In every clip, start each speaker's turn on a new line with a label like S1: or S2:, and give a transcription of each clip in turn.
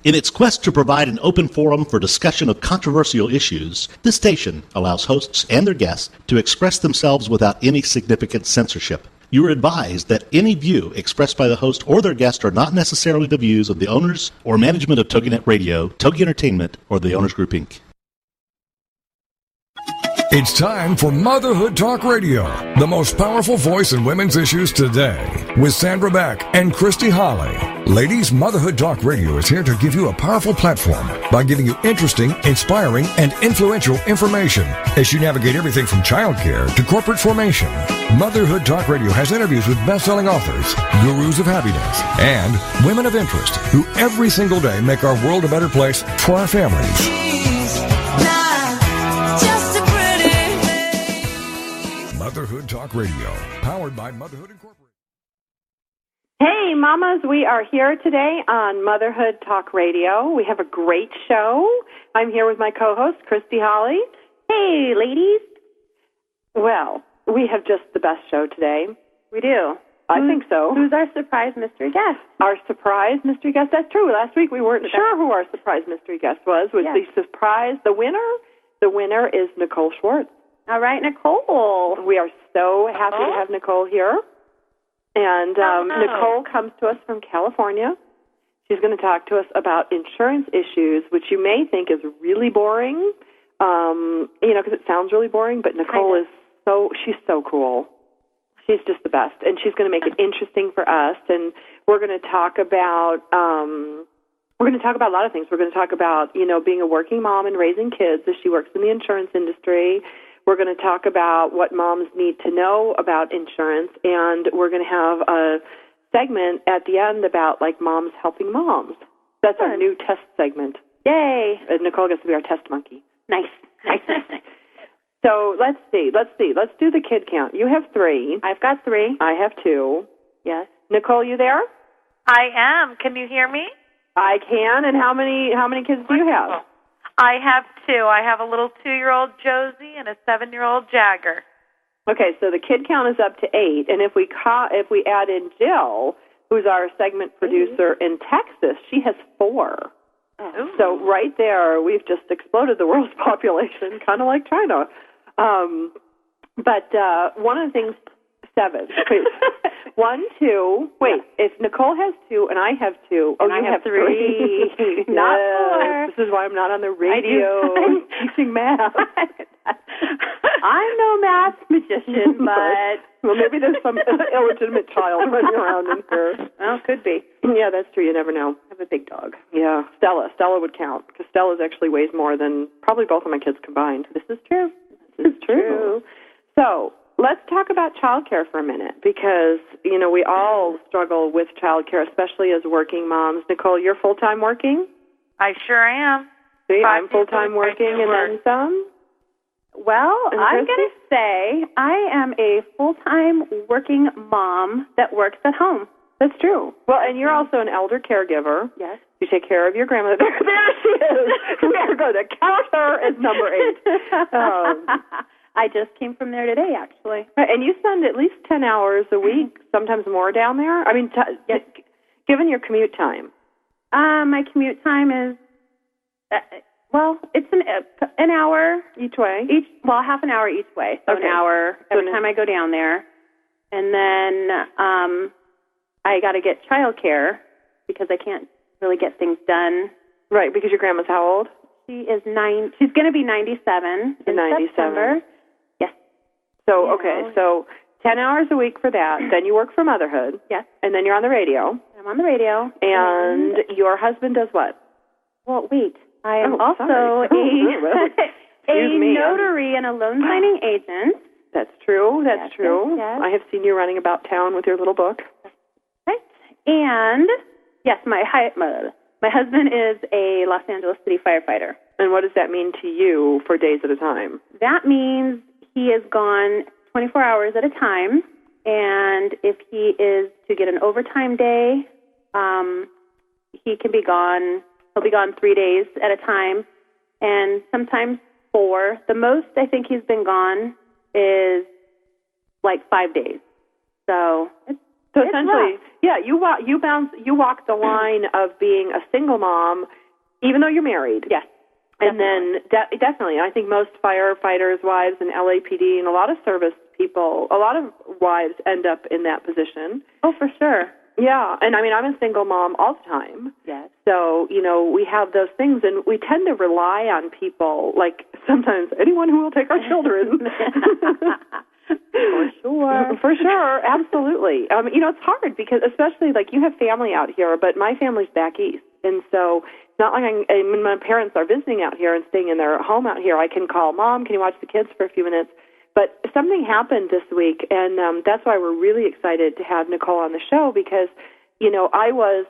S1: In its quest to provide an open forum for discussion of controversial issues, this station allows hosts and their guests to express themselves without any significant censorship. You are advised that any view expressed by the host or their guest are not necessarily the views of the owners or management of TogiNet Radio, Togi Entertainment, or the Owners Group, Inc.
S2: It's time for Motherhood Talk Radio, the most powerful voice in women's issues today, with Sandra Beck and Christy Holly. Ladies, Motherhood Talk Radio is here to give you a powerful platform by giving you interesting, inspiring, and influential information as you navigate everything from childcare to corporate formation. Motherhood Talk Radio has interviews with best-selling authors, gurus of happiness, and women of interest who every single day make our world a better place for our families. Motherhood Talk Radio, powered by Motherhood Incorporated.
S3: Hey, mamas, we are here today on Motherhood Talk Radio. We have a great show. I'm here with my co-host, Christy Holly. Hey, ladies. Well, we have just the best show today. We do. I think so. Who's our surprise mystery guest? Our surprise mystery guest? That's true. Last week we weren't sure who our surprise mystery guest was. The surprise, the winner? The winner is Nicole Schwartz. All right, Nicole. We are so happy to have Nicole here. And Nicole comes to us from California. She's going to talk to us about insurance issues, which you may think is really boring, because it sounds really boring, but Nicole she's so cool. She's just the best, and she's going to make it interesting for us. And we're going to talk about a lot of things. We're going to talk about, being a working mom and raising kids as she works in the insurance industry. We're going to talk about what moms need to know about insurance, and we're going to have a segment at the end about, moms helping moms. That's our new test segment. Yay! And Nicole gets to be our test monkey. Nice. So let's see. Let's do the kid count. You have 3. I've got 3. I have 2. Yes. Nicole, you there?
S4: I am. Can you hear me?
S3: I can. And how many kids do you have?
S4: I have 2. I have a little 2-year-old Josie and a 7-year-old Jagger.
S3: Okay, so the kid count is up to 8, and if we add in Jill, who's our segment producer in Texas, she has 4. Oh. So right there, we've just exploded the world's population, kind of like China. But one of the things, 7. Wait, 1, 2. Wait, if Nicole has 2 and I have 2, and I have 3. Not 4. This is why I'm not on the radio teaching math. I'm no math magician, but well, maybe there's some illegitimate child running around in here. Well, could be. Yeah, that's true. You never know. I have a big dog. Yeah, Stella would count because Stella actually weighs more than probably both of my kids combined. This is true. This is true. So let's talk about childcare for a minute because, we all struggle with childcare, especially as working moms. Nicole, you're full-time working?
S4: I sure am.
S3: See, I'm full-time working and then some. Well, I'm going to say I am a full-time working mom that works at home. That's true. Well, and you're also an elder caregiver. Yes. You take care of your grandmother. There she is. We are going to count her as number 8. I just came from there today, actually. And you spend at least 10 hours a week, sometimes more down there? I mean, given your commute time. My commute time is, it's an hour. Each way? Half an hour each way. So an hour every time I go down there. And then I got to get childcare because I can't really get things done. Right, because your grandma's how old? She is 9. She's going to be 97 in September. Yes. So, so 10 hours a week for that. Then you work for Motherhood. Yes. And then you're on the radio. I'm on the radio. And your husband does what? Well, wait. I am also a notary and a loan signing agent. That's true. That's true. Yes. I have seen you running about town with your little book. Right. And, yes, my husband is a Los Angeles City firefighter. And what does that mean to you for days at a time? That means he is gone 24 hours at a time, and if he is to get an overtime day, he can be gone. He'll be gone 3 days at a time, and sometimes 4. The most I think he's been gone is like 5 days. So So essentially, you walk the line of being a single mom, even though you're married.
S5: Yes.
S3: And then definitely, I think most firefighters' wives and LAPD and a lot of service people, a lot of wives end up in that position.
S5: Oh, for sure.
S3: Yeah, and I mean, I'm a single mom all the time.
S5: Yes.
S3: So, we have those things, and we tend to rely on people, like sometimes anyone who will take our children.
S5: For sure.
S3: For sure, absolutely. It's hard because especially, like, you have family out here, but my family's back east. And so it's not like when my parents are visiting out here and staying in their home out here, I can call, Mom, can you watch the kids for a few minutes? But something happened this week, and that's why we're really excited to have Nicole on the show because, I was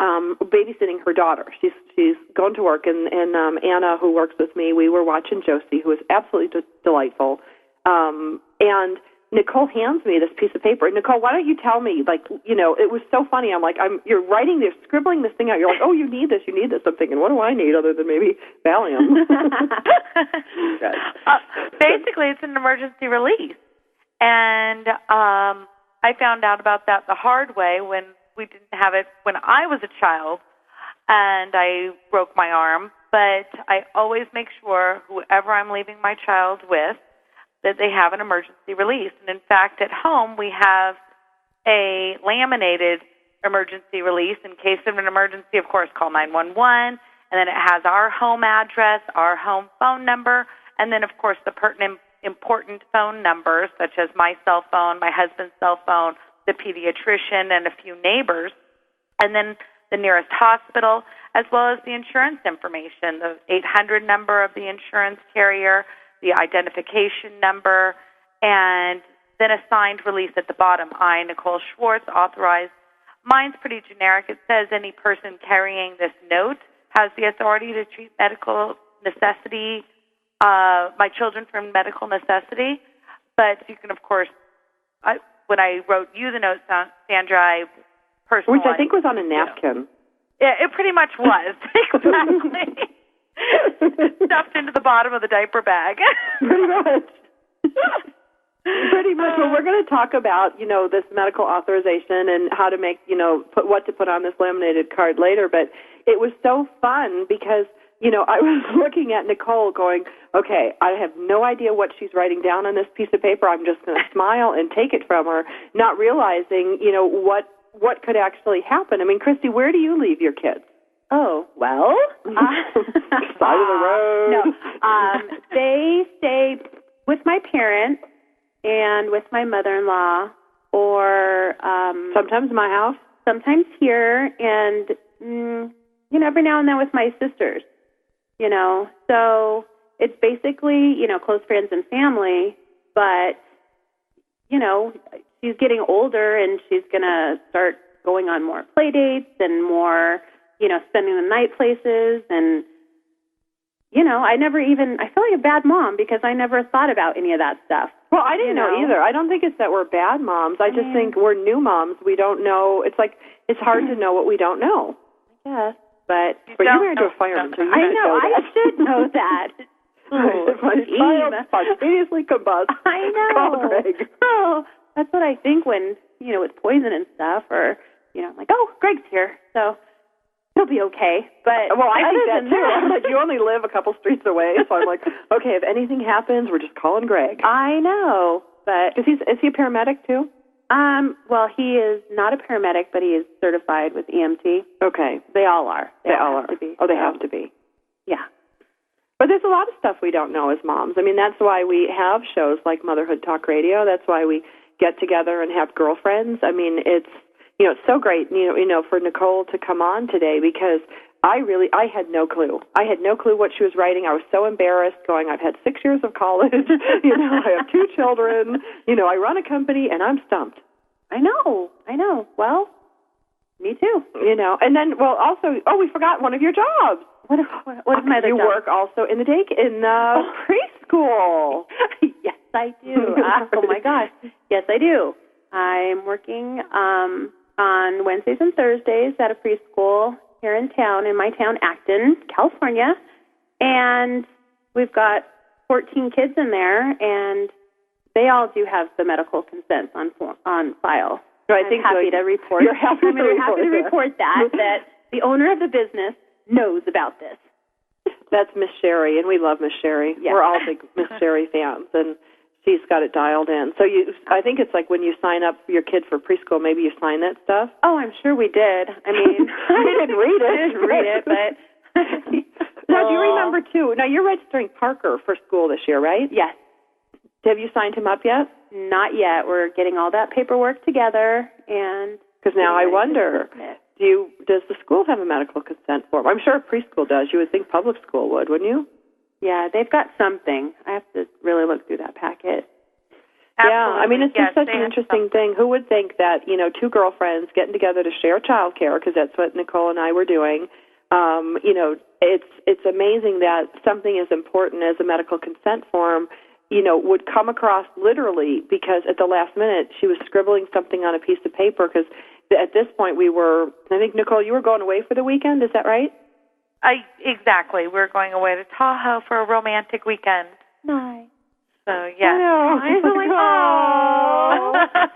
S3: babysitting her daughter. She's going to work, and Anna, who works with me, we were watching Josie, who was absolutely delightful. And Nicole hands me this piece of paper. Nicole, why don't you tell me, it was so funny. I'm like, you're writing this, scribbling this thing out. You're like, oh, you need this. I'm thinking, what do I need other than maybe Valium?
S4: Basically, it's an emergency release. And I found out about that the hard way when we didn't have it when I was a child and I broke my arm. But I always make sure whoever I'm leaving my child with, that they have an emergency release. And in fact, at home, we have a laminated emergency release. In case of an emergency, of course, call 911. And then it has our home address, our home phone number, and then, of course, the pertinent, important phone numbers, such as my cell phone, my husband's cell phone, the pediatrician, and a few neighbors. And then the nearest hospital, as well as the insurance information, the 800 number of the insurance carrier, the identification number, and then a signed release at the bottom. I, Nicole Schwartz, authorized. Mine's pretty generic. It says any person carrying this note has the authority to treat medical necessity, my children from medical necessity. But you can, of course, when I wrote you the note, Sandra, I personalized.
S3: Which I think was on a napkin.
S4: Yeah, it pretty much was. Exactly. Stuffed into the bottom of the diaper bag.
S3: Pretty much. Pretty much. Well, we're going to talk about, this medical authorization and how to make, what to put on this laminated card later. But it was so fun because, I was looking at Nicole going, okay, I have no idea what she's writing down on this piece of paper. I'm just going to smile and take it from her, not realizing, what could actually happen. I mean, Christy, where do you leave your kids?
S5: Oh, well.
S3: Side of the road.
S5: No. They stay with my parents and with my mother-in-law or...
S3: sometimes my house.
S5: Sometimes here and, every now and then with my sisters, So it's basically, close friends and family, but, she's getting older and she's going to start going on more play dates and more... spending the night places and, I feel like a bad mom because I never thought about any of that stuff.
S3: Well, I didn't know either. I don't think it's that we're bad moms. I just think we're new moms. We don't know. It's like, it's hard to know what we don't know.
S5: Yes.
S3: But you're married to a fireman, so you
S5: I know. I should know that.
S3: My child spontaneously combusts.
S5: I know.
S3: Call Greg.
S5: Oh, that's what I think when, with poison and stuff or, I'm like, oh, Greg's here. So he'll be okay. But
S3: I think that too. I'm like, you only live a couple streets away, so I'm like, okay, if anything happens, we're just calling Greg.
S5: I know, but
S3: is he a paramedic too?
S5: Well, he is not a paramedic, but he is certified with EMT.
S3: Okay,
S5: they all are.
S3: They all are.
S5: To be.
S3: Oh, they have to be.
S5: Yeah.
S3: But there's a lot of stuff we don't know as moms. I mean, that's why we have shows like Motherhood Talk Radio. That's why we get together and have girlfriends. I mean, it's so great, for Nicole to come on today because I had no clue. I had no clue what she was writing. I was so embarrassed going, I've had 6 years of college, I have 2 children, I run a company, and I'm stumped.
S5: I know. Well, me too.
S3: And then, also, we forgot one of your jobs.
S5: What is my other job?
S3: You work also in the preschool.
S5: Yes, I do. Oh, my gosh. Yes, I do. I'm working on Wednesdays and Thursdays at a preschool here in town, in my town, Acton, California. And we've got 14 kids in there, and they all do have the medical consents on file.
S3: I
S5: I'm
S3: think
S5: happy to report.
S3: You're happy
S5: I'm happy to report that the owner of the business knows about this.
S3: That's Miss Sherry, and we love Miss Sherry.
S5: Yes.
S3: We're all big Miss Sherry fans, and she's got it dialed in. So I think it's like when you sign up for your kid for preschool, maybe you sign that stuff.
S5: Oh, I'm sure we did. I mean,
S3: I didn't read it.
S5: I didn't read it, but...
S3: Now, do you remember, too? Now, you're registering Parker for school this year, right?
S5: Yes.
S3: Have you signed him up yet?
S5: Not yet. We're getting all that paperwork together, and...
S3: Because now I wonder, does the school have a medical consent form? I'm sure preschool does. You would think public school would, wouldn't you?
S5: Yeah, they've got something. I have to really look through that packet.
S4: Absolutely.
S3: Yeah, I mean, it's just such an interesting thing. Who would think that, two girlfriends getting together to share childcare, because that's what Nicole and I were doing, it's amazing that something as important as a medical consent form, would come across literally, because at the last minute she was scribbling something on a piece of paper, because at this point I think, Nicole, you were going away for the weekend, is that right?
S4: Exactly. We're going away to Tahoe for a romantic weekend.
S5: Nice.
S4: So, yeah.
S3: I know. I'm like,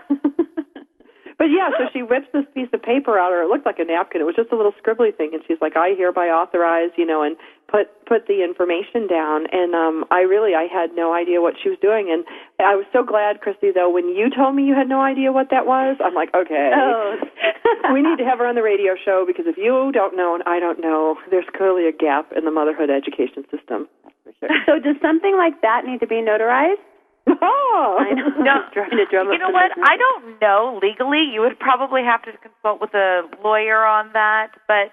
S3: But yeah, so she whips this piece of paper out, or it looked like a napkin. It was just a little scribbly thing, and she's like, I hereby authorize, and put the information down. And I had no idea what she was doing. And I was so glad, Christy, though, when you told me you had no idea what that was, I'm like, okay.
S5: Oh.
S3: We need to have her on the radio show, because if you don't know and I don't know, there's clearly a gap in the motherhood education system.
S5: So does something like that need to be notarized?
S3: Oh,
S5: I know.
S4: No.
S5: Trying to drum
S4: You
S5: up
S4: know
S5: the
S4: what?
S5: business.
S4: I don't know legally. You would probably have to consult with a lawyer on that. But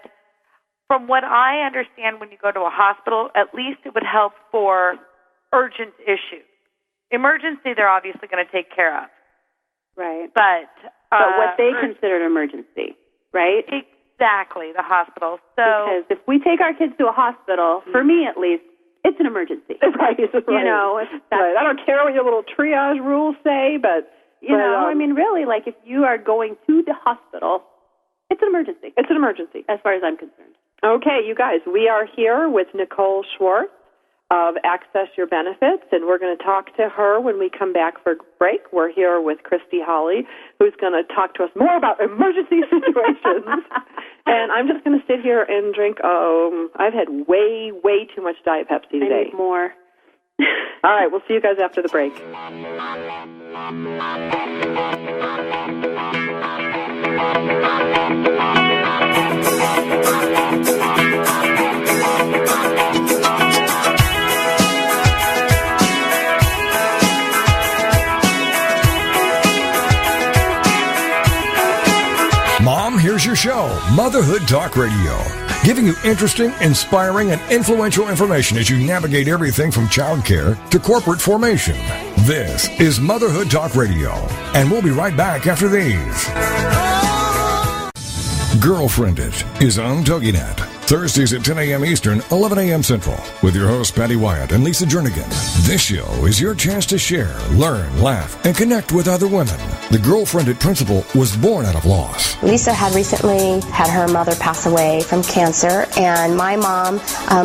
S4: from what I understand, when you go to a hospital, at least it would help for urgent issues. Emergency, they're obviously going to take care of.
S5: Right.
S4: But
S5: what they consider an emergency, right?
S4: Exactly, the hospital. So
S5: Because if we take our kids to a hospital, for me at least, it's an emergency.
S3: Right.
S5: Right.
S3: I don't care what your little triage rules say, but
S5: I mean, really, like if you are going to the hospital, it's an emergency.
S3: It's an emergency,
S5: as far as I'm concerned.
S3: Okay, you guys, we are here with Nicole Schwartz of Access Your Benefits, and we're going to talk to her when we come back for break. We're here with Christy Holly, who's going to talk to us more about emergency situations. And I'm just going to sit here and drink. I've had way, way too much Diet Pepsi today.
S5: I need more.
S3: All right, we'll see you guys after the break.
S2: Mom, here's your show, Motherhood Talk Radio, giving you interesting, inspiring, and influential information as you navigate everything from childcare to corporate formation. This is Motherhood Talk Radio, and we'll be right back after these. Girlfriended is on TogiNet. Thursdays at 10 a.m. Eastern, 11 a.m. Central, with your hosts Patty Wyatt and Lisa Jernigan. This show is your chance to share, learn, laugh, and connect with other women. The Girlfriended principle was born out of loss.
S6: Lisa had recently had her mother pass away from cancer, and my mom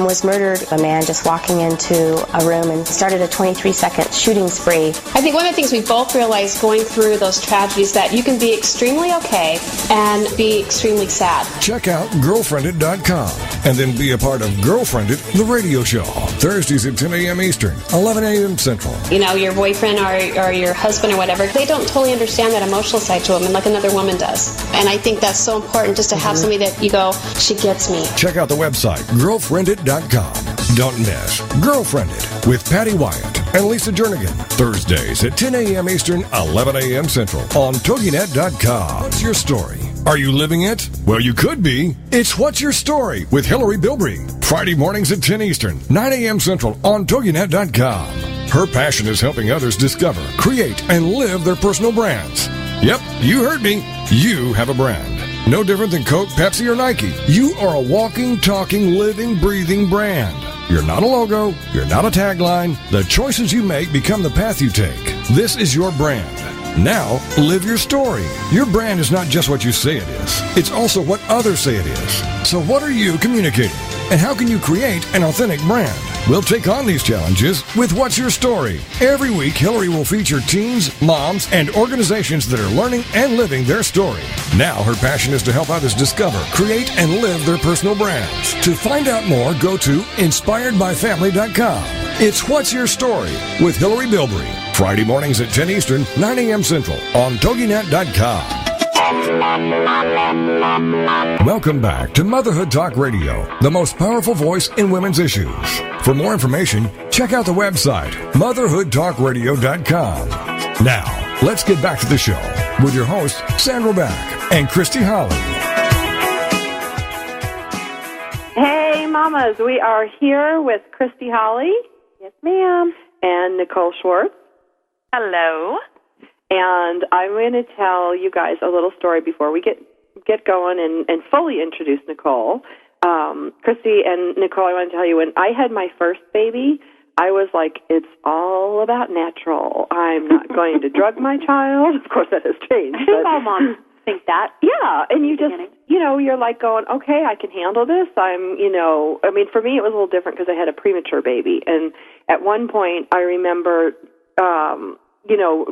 S6: was murdered. A man just walking into a room and started a 23-second shooting spree.
S7: I think one of the things we both realized going through those tragedies that you can be extremely okay and be extremely sad.
S2: Check out girlfriended.com and then be a part of Girlfriended, the radio show. Thursdays at 10 a.m. Eastern, 11 a.m. Central.
S7: You know, your boyfriend or your husband or whatever, they don't totally understand that emotional side to them like another woman does. And I think that's so important just to have somebody that you go, she gets me.
S2: Check out the website, girlfriended.com. Don't miss Girlfriended with Patty Wyatt and Lisa Jernigan. Thursdays at 10 a.m. Eastern, 11 a.m. Central on TogiNet.com. What's your story? Are you living it? Well, you could be. It's What's Your Story with Hillary Bilbrey. Friday mornings at 10 Eastern, 9 a.m. Central on TogiNet.com. Her passion is helping others discover, create, and live their personal brands. Yep, you heard me. You have a brand. No different than Coke, Pepsi, or Nike. You are a walking, talking, living, breathing brand. You're not a logo. You're not a tagline. The choices you make become the path you take. This is your brand. Now, live your story. Your brand is not just what you say it is. It's also what others say it is. So what are you communicating? And how can you create an authentic brand? We'll take on these challenges with What's Your Story? Every week, Hillary will feature teens, moms, and organizations that are learning and living their story. Now, her passion is to help others discover, create, and live their personal brands. To find out more, go to inspiredbyfamily.com. It's What's Your Story with Hillary Bilbrey. Friday mornings at 10 Eastern, 9 a.m. Central on TogiNet.com. Welcome back to Motherhood Talk Radio, the most powerful voice in women's issues. For more information, check out the website, motherhoodtalkradio.com. Now, let's get back to the show with your hosts, Sandra Beck and Christy Holly.
S3: Hey, mamas, we are here with Christy Holly.
S5: Yes, ma'am.
S3: And Nicole Schwartz.
S4: Hello.
S3: And I'm going to tell you guys a little story before we get going and fully introduce Nicole. Christy and Nicole, I want to tell you, when I had my first baby, I was like, it's all about natural. I'm not going to drug my child. Of course, that has changed.
S5: I think all moms think that.
S3: Yeah, and you just, you're like going, okay, I can handle this. I mean, for me, it was a little different because I had a premature baby. And at one point, I remember,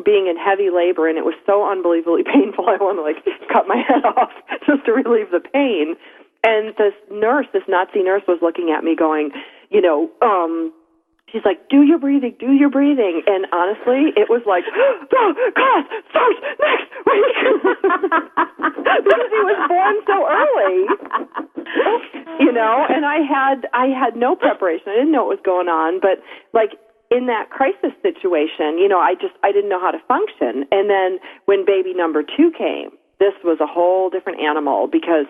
S3: being in heavy labor, and it was so unbelievably painful, I wanted to, cut my head off just to relieve the pain. And this Nazi nurse was looking at me going, she's like, do your breathing. And honestly, it was like, the class starts next week. Because he was born so early. And I had no preparation. I didn't know what was going on. But, in that crisis situation, I didn't know how to function. And then when baby number 2 came, this was a whole different animal because,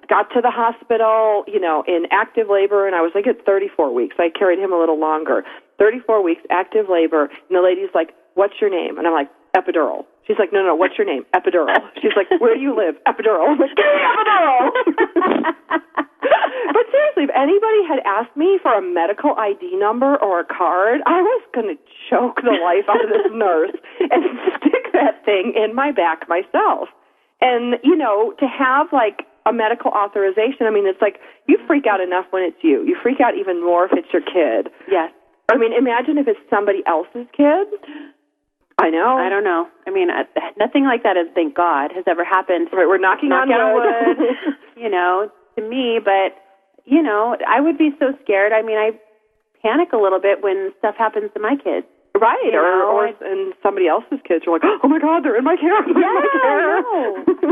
S3: got to the hospital, in active labor, and I was at 34 weeks. I carried him a little longer. 34 weeks, active labor, and the lady's like, what's your name? And I'm like, epidural. She's like, no, what's your name? Epidural. She's like, where do you live? Epidural. I'm like, give me epidural. But seriously, if anybody had asked me for a medical ID number or a card, I was going to choke the life out of this nurse and stick that thing in my back myself. And, to have, a medical authorization, I mean, it's like you freak out enough when it's you. You freak out even more if it's your kid.
S5: Yes.
S3: I mean, imagine if it's somebody else's kid. I know.
S5: I don't know. I mean, nothing like that, thank God, has ever happened.
S3: Right, we're knocking on wood.
S5: To me, but, I would be so scared. I mean, I panic a little bit when stuff happens to my kids.
S3: Right, or in somebody else's kids. You're like, oh, my God, they're in my care.
S5: I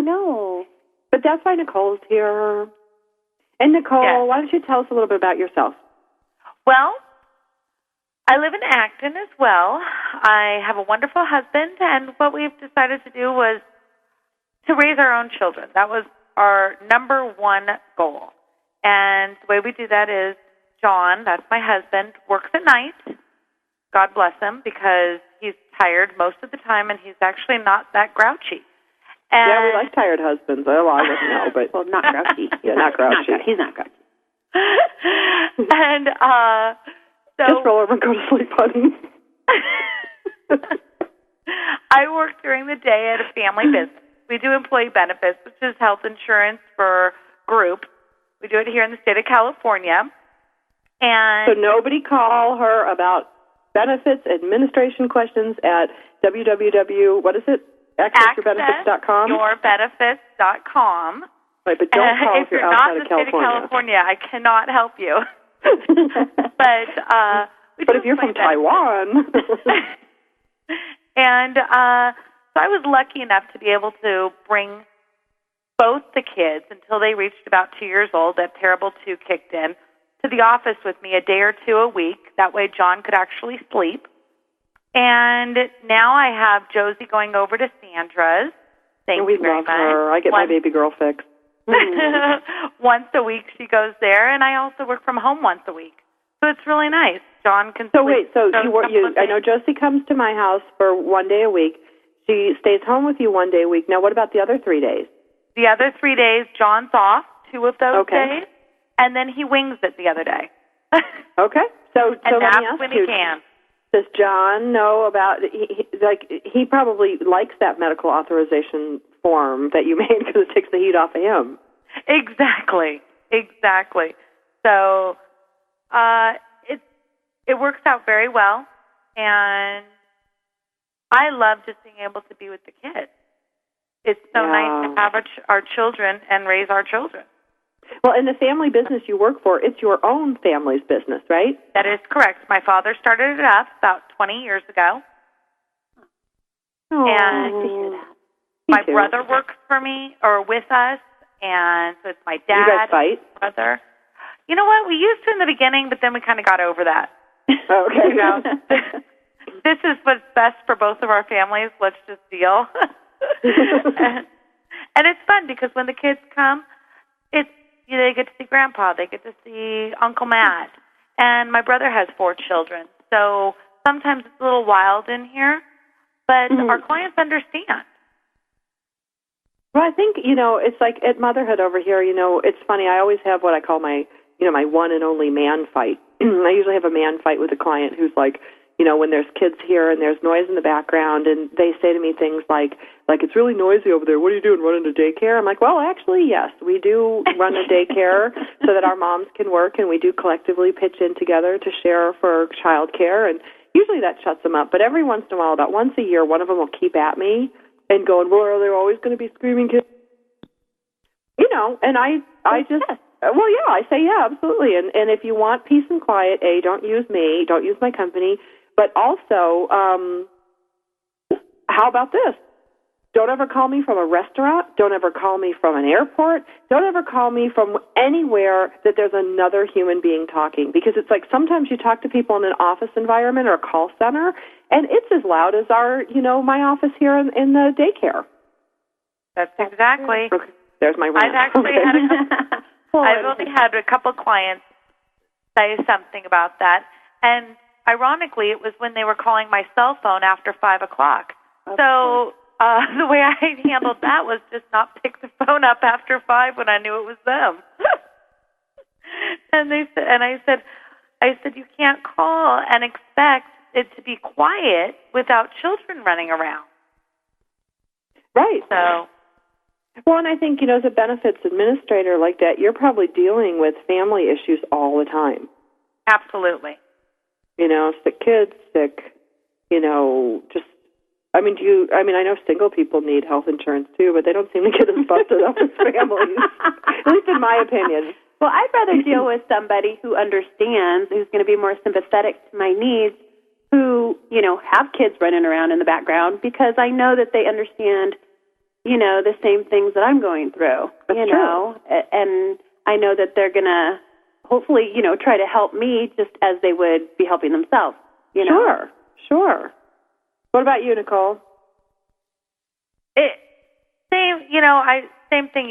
S5: know.
S3: But that's why Nicole's here. And Nicole,
S4: yes.
S3: Why don't you tell us a little bit about yourself?
S4: Well, I live in Acton as well. I have a wonderful husband, and what we've decided to do was to raise our own children. That was our number one goal. And the way we do that is John, that's my husband, works at night. God bless him, because he's tired most of the time, and he's actually not that grouchy. And
S3: yeah, we like tired husbands. I wouldn't know, but
S5: well, not grouchy.
S3: Yeah, not grouchy.
S5: He's not grouchy.
S4: And so
S3: just roll over and go to sleep, honey.
S4: I work during the day at a family business. We do employee benefits, which is health insurance for group. We do it here in the state of California. And
S3: so nobody call her about benefits administration questions at accessyourbenefits.com.
S4: Accessyourbenefits.com.
S3: Right, but don't call
S4: if you're not in the state of California, I cannot help you. But
S3: if you're from Taiwan.
S4: And so I was lucky enough to be able to bring both the kids until they reached about 2 years old. That terrible 2 kicked in. To the office with me a day or 2 a week. That way John could actually sleep. And now I have Josie going over to Sandra's. Thank you very much.
S3: We love her. I get my baby girl fix.
S4: Once a week she goes there, and I also work from home once a week. So it's really nice. John can sleep.
S3: So I know Josie comes to my house for 1 day a week. She stays home with you 1 day a week. Now, what about the other 3 days?
S4: The other 3 days, John's off 2 of those days. And then he wings it the other day.
S3: Okay. So
S4: and
S3: let
S4: that's
S3: me ask
S4: when
S3: you,
S4: he can.
S3: Does John know about, he probably likes that medical authorization form that you made because it takes the heat off of him.
S4: Exactly. So it's it works out very well, and I love just being able to be with the kids. It's so nice to have our children and raise our children.
S3: Well, in the family business you work for, it's your own family's business, right?
S4: That is correct. My father started it up about 20 years ago.
S3: Oh,
S4: and my brother works for me or with us, and so it's my dad.
S3: You guys fight?
S4: Brother. You know what? We used to in the beginning, but then we kind of got over that.
S3: Okay.
S4: You know, this is what's best for both of our families. Let's just deal. And it's fun because when the kids come, they get to see Grandpa, they get to see Uncle Matt, and my brother has 4 children. So sometimes it's a little wild in here, but our clients understand.
S3: Well, I think, it's like at Motherhood over here, it's funny. I always have what I call my one and only man fight. I usually have a man fight with a client who's like, when there's kids here and there's noise in the background, and they say to me things like it's really noisy over there. What are you doing, running a daycare? I'm like, well, actually, yes, we do run a daycare so that our moms can work, and we do collectively pitch in together to share for child care, and usually that shuts them up. But every once in a while, about once a year, one of them will keep at me and going, well, are there always going to be screaming kids? And I just... Well, yeah, I say yeah, absolutely. And if you want peace and quiet, don't use me, don't use my company. But also, how about this? Don't ever call me from a restaurant. Don't ever call me from an airport. Don't ever call me from anywhere that there's another human being talking. Because it's like sometimes you talk to people in an office environment or a call center, and it's as loud as my office here in the daycare.
S4: That's exactly.
S3: Okay. There's my rant.
S4: I've only had a couple clients say something about that, and ironically, it was when they were calling my cell phone after 5 o'clock. Okay. So the way I handled that was just not pick the phone up after 5 when I knew it was them. And I said, you can't call and expect it to be quiet without children running around.
S3: Right.
S4: So.
S3: Well, and I think, as a benefits administrator like that, you're probably dealing with family issues all the time.
S4: Absolutely.
S3: Sick kids, I know single people need health insurance too, but they don't seem to get as busted up as families, at least in my opinion.
S5: Well, I'd rather deal with somebody who understands, who's going to be more sympathetic to my needs, who, have kids running around in the background, because I know that they understand, the same things that I'm going through,
S3: That's true.
S5: And I know that they're going to hopefully, try to help me just as they would be helping themselves,
S3: Sure. What about you, Nicole?
S4: Same thing.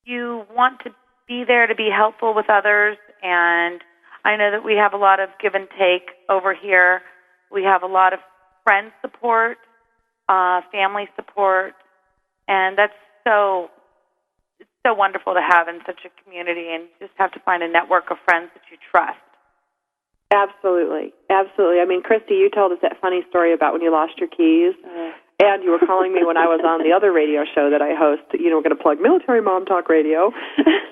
S4: You want to be there to be helpful with others, and I know that we have a lot of give and take over here. We have a lot of friend support, family support, and that's so wonderful to have in such a community, and just have to find a network of friends that you trust.
S3: Absolutely. I mean, Christy, you told us that funny story about when you lost your keys, and you were calling me when I was on the other radio show that I host. We're going to plug Military Mom Talk Radio,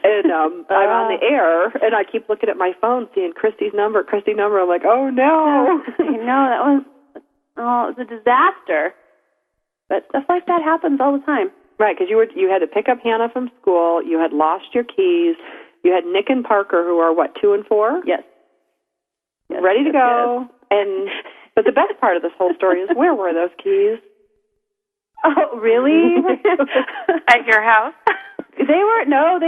S3: and I'm on the air, and I keep looking at my phone, seeing Christy's number. I'm like, oh no!
S5: I know it was a disaster. But stuff like that happens all the time.
S3: Right, because you had to pick up Hannah from school. You had lost your keys. You had Nick and Parker, who are, 2 and 4?
S5: Yes.
S3: Ready to go. Yes. But the best part of this whole story is, where were those keys?
S5: Oh, really?
S4: At your house?
S5: They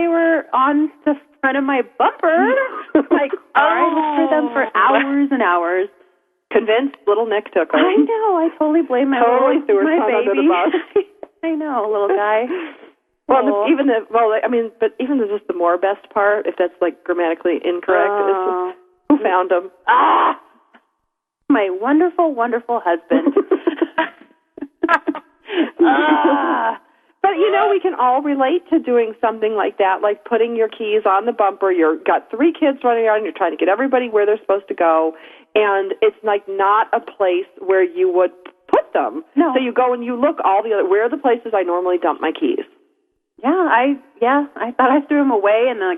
S5: were on the front of my bumper. I looked for them for hours and hours.
S3: Convinced little Nick took them.
S5: I know. I totally blame my
S3: threw
S5: my
S3: son
S5: baby.
S3: Under the bus.
S5: I know, little guy.
S3: Well, even just the more best part, if that's grammatically incorrect, is who found them?
S5: My wonderful, wonderful husband.
S3: But we can all relate to doing something like that, like putting your keys on the bumper. You've got 3 kids running around. You're trying to get everybody where they're supposed to go, and it's not a place where you would put them.
S5: No.
S3: So you go and you look where are the places I normally dump my keys?
S5: I thought I threw them away, and I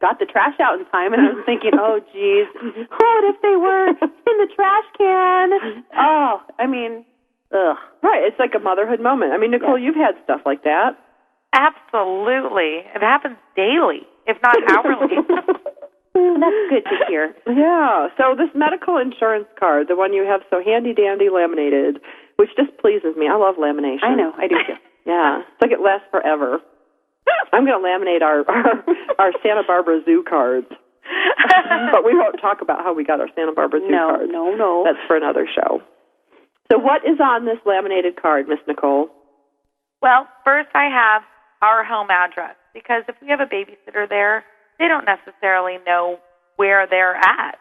S5: got the trash out in time, and I was thinking, oh, geez, what if they were in the trash can? Oh, I mean, ugh.
S3: Right, it's like a motherhood moment. I mean, Nicole, you've had stuff like that.
S4: Absolutely. It happens daily, if not hourly.
S5: That's good to hear.
S3: Yeah, so this medical insurance card, the one you have so handy-dandy laminated, which just pleases me. I love lamination.
S5: I know, I do too.
S3: Yeah, it's like it lasts forever. I'm going to laminate our Santa Barbara Zoo cards. But we won't talk about how we got our Santa Barbara Zoo cards.
S5: No.
S3: That's for another show. So what is on this laminated card, Miss Nicole?
S4: Well, first I have our home address, because if we have a babysitter there, they don't necessarily know where they're at.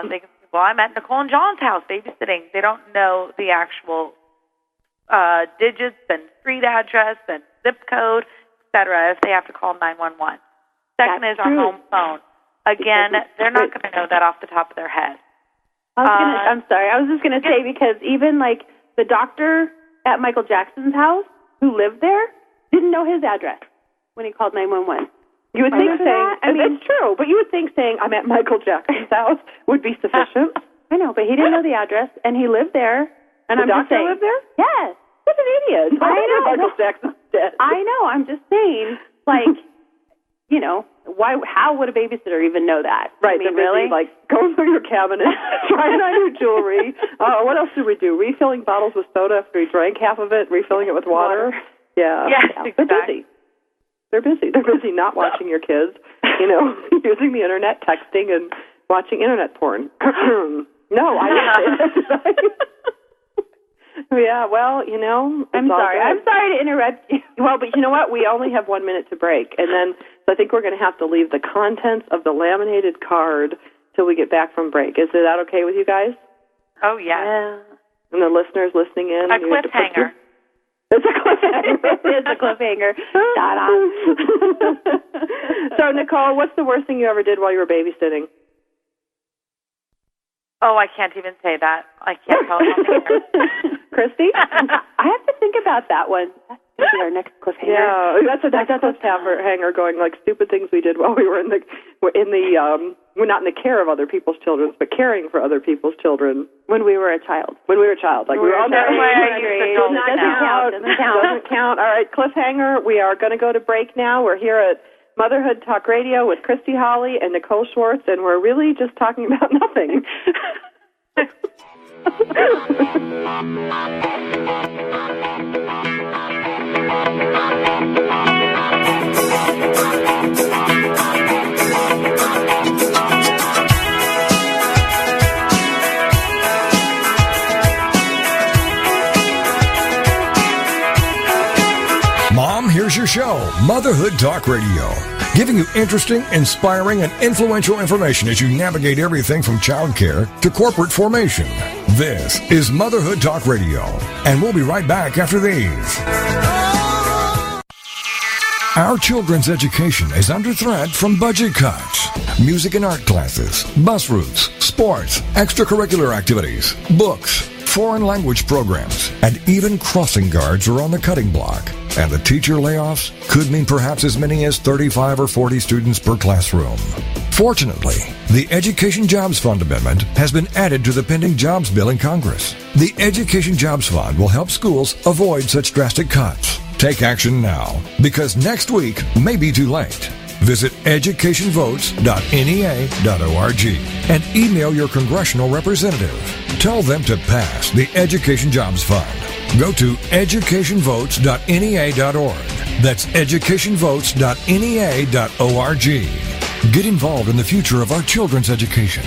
S4: They can say, well, I'm at Nicole and John's house babysitting. They don't know the actual digits and street address and zip code, etc., if they have to call 911. Second is our home phone. Again, they're not going to know that off the top of their head.
S5: I'm sorry. I was just going to say, because even like the doctor at Michael Jackson's house who lived there didn't know his address when he called 911.
S3: You would think saying, it's true, but you would think saying, I'm at Michael Jackson's house would be sufficient.
S5: I know, but he didn't know the address, and he lived there. And
S3: the doctor lived there?
S5: Yes.
S3: What an idiot.
S5: I know.
S3: Michael Jackson's dead.
S5: I know. I'm just saying, like, you know, how would a babysitter even know that?
S3: Right.
S5: I mean,
S3: they're
S5: really?
S3: busy, like, going through your cabinet, trying on your jewelry. What else did we do? Refilling bottles with soda after we drank half of it, refilling it with water. Yeah.
S4: Yes,
S3: They're busy. They're busy. They're busy not watching your kids, you know, using the Internet, texting, and watching Internet porn. No, I didn't say that. Yeah, well, you know.
S5: I'm sorry. I'm sorry to interrupt you.
S3: Well, but you know what? We only have 1 minute to break. And then, so I think we're going to have to leave the contents of the laminated card till we get back from break. Is that okay with you guys?
S4: Oh, yes.
S5: Yeah.
S3: And the listeners listening in?
S4: A cliffhanger.
S3: It's a cliffhanger.
S5: It is a cliffhanger.
S3: So, Nicole, what's the worst thing you ever did while you were babysitting?
S4: Oh, I can't even say that. I can't tell you.
S3: Christy?
S5: I have to think about that one. That's going to be our next cliffhanger.
S3: Yeah, that's a cliffhanger going, like, stupid things we did while we were we're not in the care of other people's children, but caring for other people's children.
S5: When we were a child.
S3: Like, we were all
S5: Doesn't
S3: count. All right, cliffhanger. We are going to go to break now. We're here at Motherhood Talk Radio with Christy Holly and Nicole Schwartz, and we're really just talking about nothing.
S2: Mom, here's your show, Motherhood Talk Radio, giving you interesting, inspiring, and influential information as you navigate everything from childcare to corporate formation. This is Motherhood Talk Radio, and we'll be right back after these. Our children's education is under threat from budget cuts, music and art classes, bus routes, sports, extracurricular activities, books, foreign language programs, and even crossing guards are on the cutting block. And the teacher layoffs could mean perhaps as many as 35 or 40 students per classroom. Fortunately, the Education Jobs Fund amendment has been added to the pending jobs bill in Congress. The Education Jobs Fund will help schools avoid such drastic cuts. Take action now, because next week may be too late. Visit educationvotes.nea.org and email your congressional representative. Tell them to pass the Education Jobs Fund. Go to educationvotes.nea.org. That's educationvotes.nea.org. Get involved in the future of our children's education.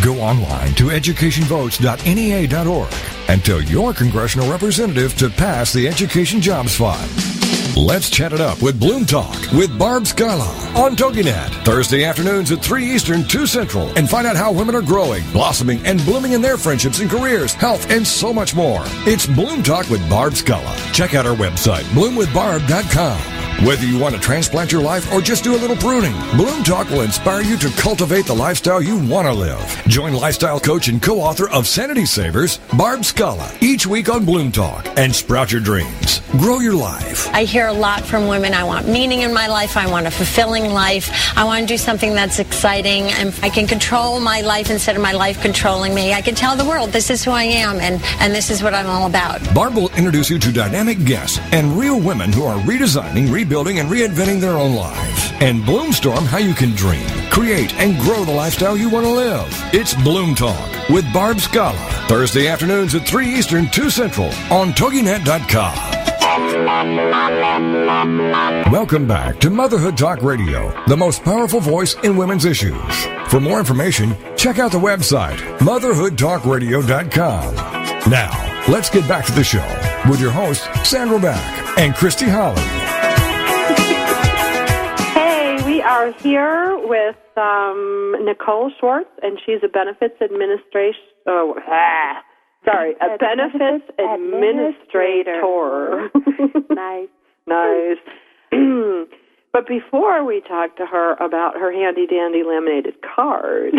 S2: Go online to educationvotes.nea.org and tell your congressional representative to pass the Education Jobs Fund. Let's chat it up with Bloom Talk with Barb Scala on TogiNet. Thursday afternoons at 3 Eastern, 2 Central. And find out how women are growing, blossoming, and blooming in their friendships and careers, health, and so much more. It's Bloom Talk with Barb Scala. Check out our website, bloomwithbarb.com. Whether you want to transplant your life or just do a little pruning, Bloom Talk will inspire you to cultivate the lifestyle you want to live. Join lifestyle coach and co-author of Sanity Savers, Barb Scala, each week on Bloom Talk and sprout your dreams. Grow your life.
S8: I hear a lot from women. I want meaning in my life. I want a fulfilling life. I want to do something that's exciting. And I can control my life instead of my life controlling me. I can tell the world this is who I am and this is what I'm all about.
S2: Barb will introduce you to dynamic guests and real women who are redesigning, rebuilding, and reinventing their own lives. And Bloomstorm how you can dream, create, and grow the lifestyle you want to live. It's Bloom Talk with Barb Scala. Thursday afternoons at 3 Eastern, 2 Central on TogiNet.com. Welcome back to Motherhood Talk Radio, the most powerful voice in women's issues. For more information, check out the website, motherhoodtalkradio.com. Now, let's get back to the show with your hosts, Sandra Beck and Christy Holly.
S3: Hey, we are here with Nicole Schwartz, and she's a benefits administrator. A benefits administrator.
S5: Nice.
S3: Nice. But before we talk to her about her handy-dandy laminated card,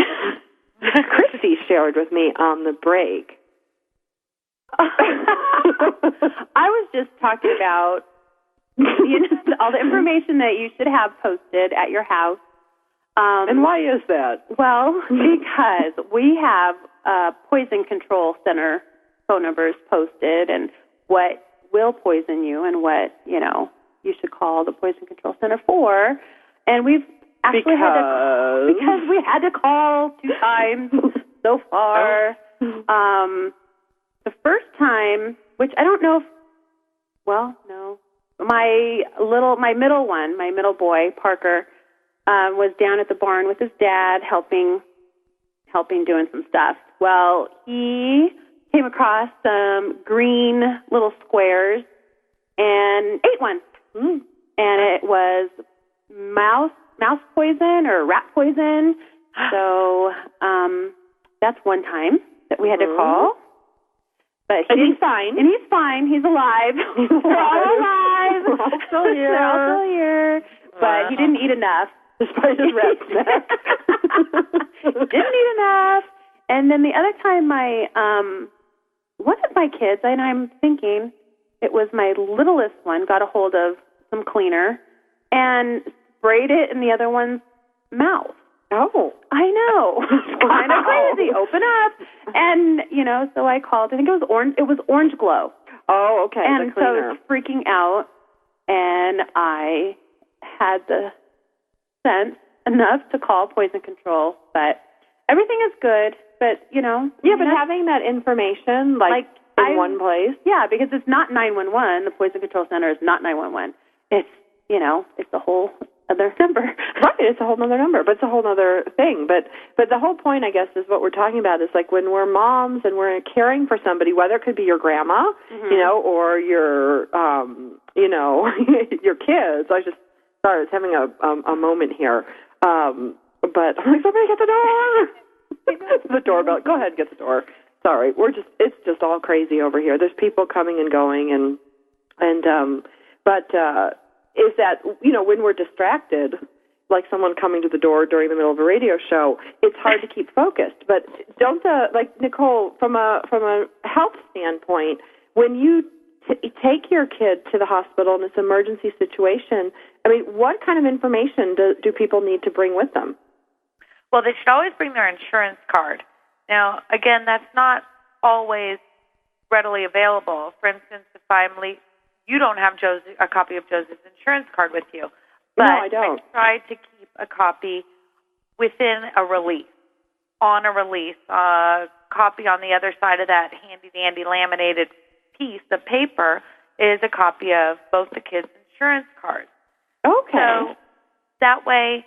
S3: Christy shared with me on the break.
S5: I was just talking about all the information that you should have posted at your house.
S3: And why is that?
S5: Well, because we have Poison Control Center phone numbers posted and what will poison you and what, you should call the Poison Control Center for. And we've actually because we had to call 2 times so far. The first time, which I don't know if, no. My middle boy, Parker, was down at the barn with his dad helping doing some stuff. Well, he came across some green little squares and ate one. And it was mouse poison or rat poison. So that's one time that we had to call. But he's fine. And he's fine. He's alive. We're all alive.
S3: We're all still here.
S5: We're all still here. But he didn't eat enough.
S3: Despite his rat snack.
S5: Didn't eat enough. And then the other time one of my kids, and I'm thinking it was my littlest one, got a hold of some cleaner and sprayed it in the other one's mouth.
S3: Oh.
S5: I know. Kind of crazy. Open up. And, so I called. I think it was Orange Glow.
S3: Oh, okay.
S5: And
S3: the cleaner.
S5: so I was freaking out, and I had the sense enough to call Poison Control, but everything is good. But,
S3: Yeah, but having that information, in one place.
S5: Yeah, because it's not 911. The Poison Control Center is not 911. It's, it's a whole other number.
S3: Right, it's a whole other number, but it's a whole other thing. But the whole point, I guess, is what we're talking about is like when we're moms and we're caring for somebody, whether it could be your grandma, or your, your kids. I just thought I was having a moment here. But I'm like, somebody get the door. The doorbell. Go ahead and get the door. Sorry, it's just all crazy over here. There's people coming and going, but is that, when we're distracted, like someone coming to the door during the middle of a radio show, it's hard to keep focused. But don't Nicole, from a health standpoint, when you take your kid to the hospital in this emergency situation, I mean, what kind of information do people need to bring with them?
S4: Well, they should always bring their insurance card. Now, again, that's not always readily available. For instance, if I'm late, you don't have a copy of Joseph's insurance card with you. But
S3: no, I don't.
S4: I try to keep a copy within a release, on a release, a copy on the other side of that handy-dandy laminated piece of paper is a copy of both the kids' insurance cards.
S5: Okay.
S4: So that way,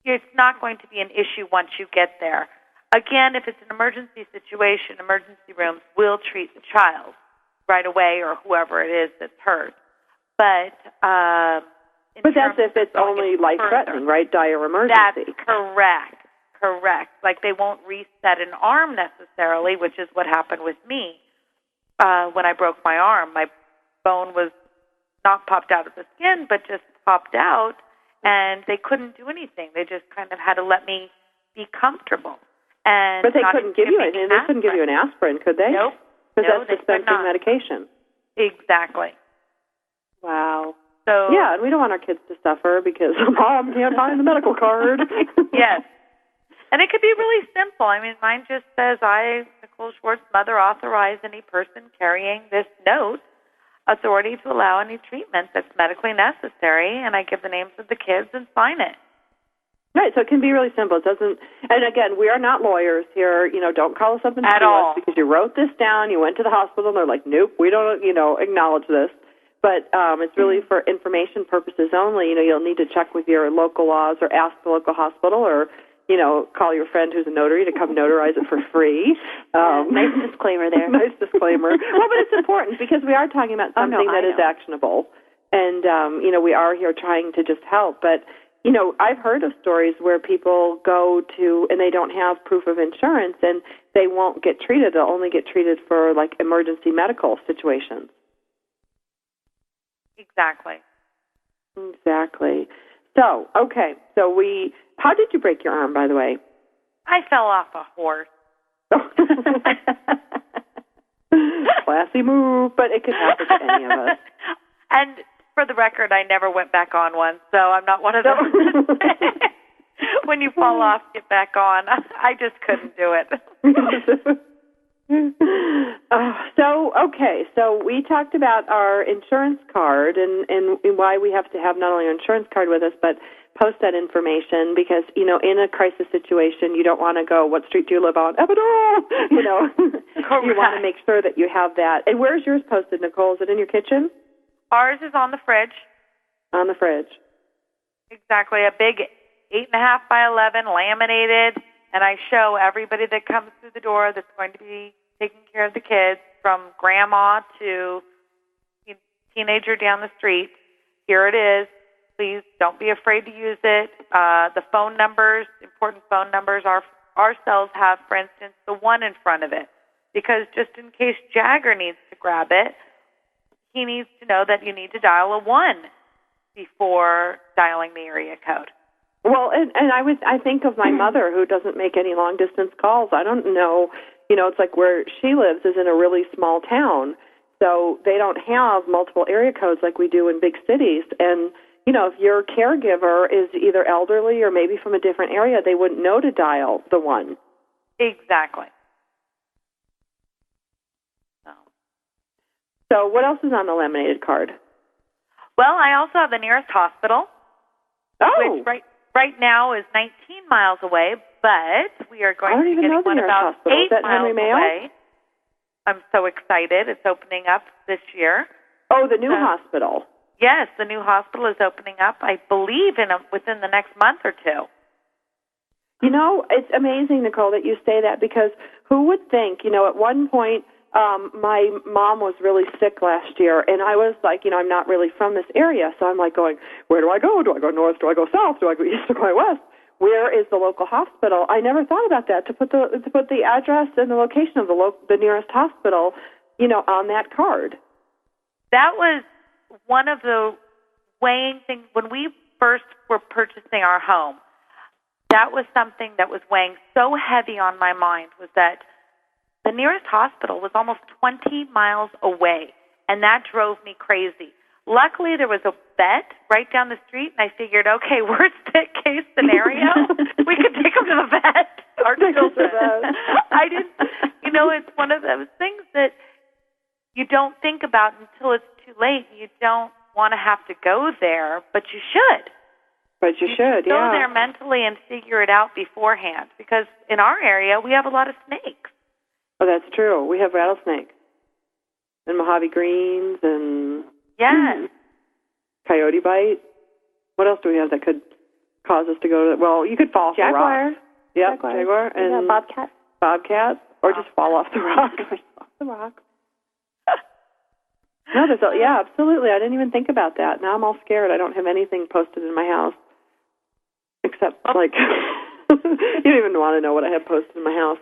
S4: it's not going to be an issue once you get there. Again, if it's an emergency situation, emergency rooms will treat the child right away or whoever it is that's hurt. But
S3: that's if it's only life-threatening, right? Dire emergency.
S4: That's correct. Like they won't reset an arm necessarily, which is what happened with me when I broke my arm. My bone was not popped out of the skin, but just popped out, and they couldn't do anything. They just kind of had to let me be comfortable. And
S3: but they couldn't give you anything. They couldn't give you an aspirin, could they?
S4: Nope.
S3: Because that's dispensing medication.
S4: Exactly.
S3: Wow.
S4: So
S3: yeah, and we don't want our kids to suffer because Mom can't find the medical card.
S4: Yes. And it could be really simple. I mean, mine just says, I, Nicole Schwartz, mother, authorize any person carrying this note authority to allow any treatment that's medically necessary, and I give the names of the kids and sign it.
S3: Right, so it can be really simple. It doesn't, and again, we are not lawyers here. You know, don't call us up and sue us because you wrote this down, you went to the hospital, and they're like, nope, we don't, acknowledge this. But it's really for information purposes only. You know, you'll need to check with your local laws or ask the local hospital or, call your friend who's a notary to come notarize it for free.
S5: Nice disclaimer there.
S3: Nice disclaimer. Well, but it's important because we are talking about something that is actionable. And, we are here trying to just help. But, I've heard of stories where people go to, and they don't have proof of insurance, and they won't get treated. They'll only get treated for, like, emergency medical situations.
S4: Exactly.
S3: So, okay. So how did you break your arm, by the way?
S4: I fell off a horse.
S3: Classy move, but it could happen to any of us.
S4: And for the record, I never went back on one, so I'm not one of those. When you fall off, get back on. I just couldn't do it. So we talked about our insurance card and why we have to have not only our insurance card with us, but post that information because, in a crisis situation, you don't want to go, what street do you live on? Epidural! You want to make sure that you have that. And where's yours posted, Nicole? Is it in your kitchen? Ours is on the fridge.
S3: On the fridge.
S4: Exactly. A big 8.5 by 11 laminated, and I show everybody that comes through the door that's going to be taking care of the kids, from grandma to teenager down the street. Here it is. Please don't be afraid to use it. The phone numbers, important phone numbers, our cells have, for instance, the 1 in front of it, because just in case Jagger needs to grab it, he needs to know that you need to dial a 1 before dialing the area code.
S3: Well, and I think of my mother who doesn't make any long distance calls. I don't know, it's like where she lives is in a really small town, so they don't have multiple area codes like we do in big cities. And if your caregiver is either elderly or maybe from a different area, they wouldn't know to dial the 1.
S4: Exactly.
S3: So what else is on the laminated card?
S4: Well, I also have the nearest hospital, which right now is 19 miles away, but we are going to be getting one about 8 miles away. I'm so excited. It's opening up this year.
S3: Oh, the new hospital.
S4: Yes, the new hospital is opening up, I believe, within the next month or two.
S3: It's amazing, Nicole, that you say that, because who would think, at one point, my mom was really sick last year, and I was like, I'm not really from this area, so I'm like going, where do I go? Do I go north? Do I go south? Do I go east? Do I go west? Where is the local hospital? I never thought about that, to put the address and the location of the nearest hospital, on that card.
S4: That was one of the weighing things when we first were purchasing our home. That was something that was weighing so heavy on my mind, was that the nearest hospital was almost 20 miles away, and that drove me crazy. Luckily, there was a vet right down the street, and I figured, okay, worst case scenario, we could take them to the vet. Our children. I didn't, it's one of those things that you don't think about until it's too late. You don't want to have to go there, but you should.
S3: But you should,
S4: go there mentally and figure it out beforehand, because in our area, we have a lot of snakes.
S3: Oh, that's true. We have rattlesnakes and Mojave greens and coyote bite. What else do we have that could cause us to go to? Well, you could fall off the rock. Yep, jaguar and bobcat, or just fall off the rock. No, absolutely. I didn't even think about that. Now I'm all scared. I don't have anything posted in my house except you don't even want to know what I have posted in my house,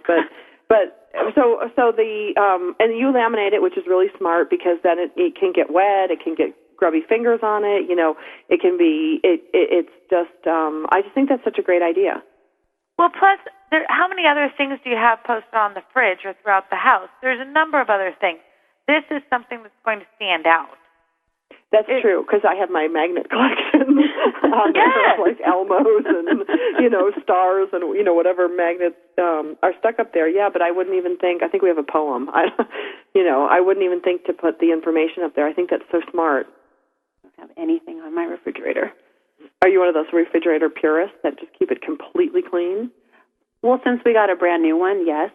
S3: so the and you laminate it, which is really smart, because then it can get wet, it can get grubby fingers on it. It can be. It's just. I just think that's such a great idea.
S4: Well, plus, how many other things do you have posted on the fridge or throughout the house? There's a number of other things. This is something that's going to stand out.
S3: That's true, because I have my magnet collection on there, like Elmos and, stars and, whatever magnets are stuck up there. Yeah, but I wouldn't even think, I think we have a poem. I wouldn't even think to put the information up there. I think that's so smart.
S5: I don't have anything on my refrigerator.
S3: Are you one of those refrigerator purists that just keep it completely clean?
S5: Well, since we got a brand new one, yes.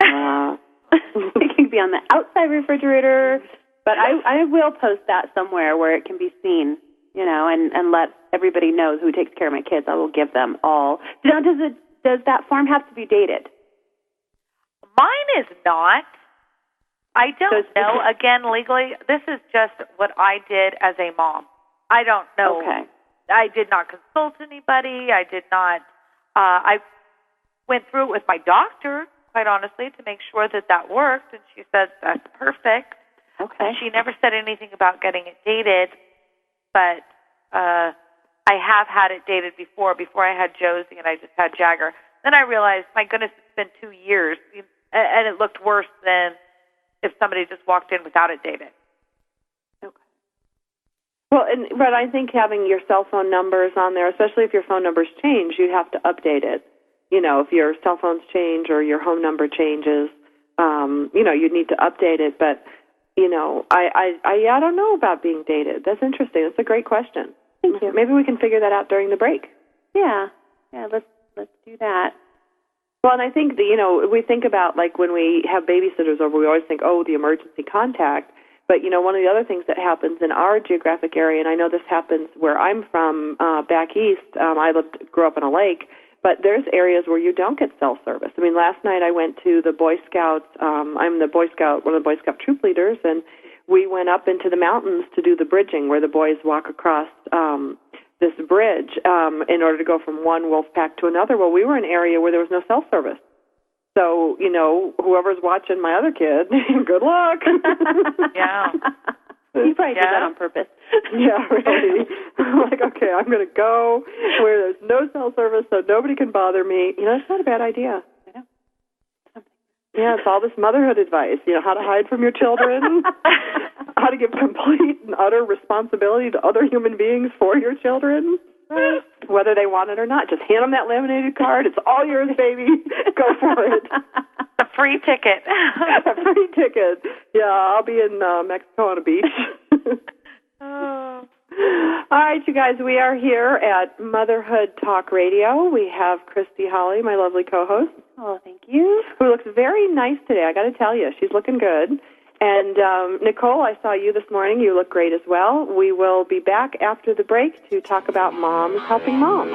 S5: It can be on the outside refrigerator. But I will post that somewhere where it can be seen, and let everybody know who takes care of my kids. I will give them all. Now, does that form have to be dated?
S4: Mine is not. I don't know. Again, legally, this is just what I did as a mom. I don't know.
S5: Okay.
S4: I did not consult anybody. I did not. I went through it with my doctor, quite honestly, to make sure that worked, and she said that's perfect.
S5: Okay.
S4: She never said anything about getting it dated, but I have had it dated before I had Josie and I just had Jagger. Then I realized, my goodness, it's been 2 years, and it looked worse than if somebody just walked in without it dated.
S3: Okay. Well, but I think having your cell phone numbers on there, especially if your phone numbers change, you have to update it. If your cell phones change or your home number changes, you need to update it, but I don't know about being dated. That's interesting. That's a great question.
S5: Thank you.
S3: Maybe we can figure that out during the break.
S5: Yeah, let's do that.
S3: Well, and I think we think about, like, when we have babysitters over, we always think, the emergency contact. But one of the other things that happens in our geographic area, and I know this happens where I'm from, back east. I grew up on a lake. But there's areas where you don't get cell service. I mean, last night I went to the Boy Scouts. I'm one of the Boy Scout troop leaders, and we went up into the mountains to do the bridging, where the boys walk across this bridge in order to go from one wolf pack to another. Well, we were in an area where there was no cell service. So, whoever's watching my other kid, good luck.
S4: Yeah.
S5: You probably did that on purpose.
S3: Yeah, really. I'm like, okay, I'm going to go where there's no cell service so nobody can bother me. It's not a bad idea.
S5: I know.
S3: Yeah, it's all this motherhood advice. How to hide from your children, how to give complete and utter responsibility to other human beings for your children, whether they want it or not. Just hand them that laminated card. It's all yours, baby. Go for it.
S4: A free ticket.
S3: A free ticket. Yeah, I'll be in Mexico on a beach.
S4: Oh.
S3: All right, you guys, we are here at Motherhood Talk Radio. We have Christy Holly, my lovely co-host.
S5: Oh, thank you.
S3: Who looks very nice today, I got to tell you. She's looking good. And Nicole, I saw you this morning. You look great as well. We will be back after the break to talk about moms helping moms.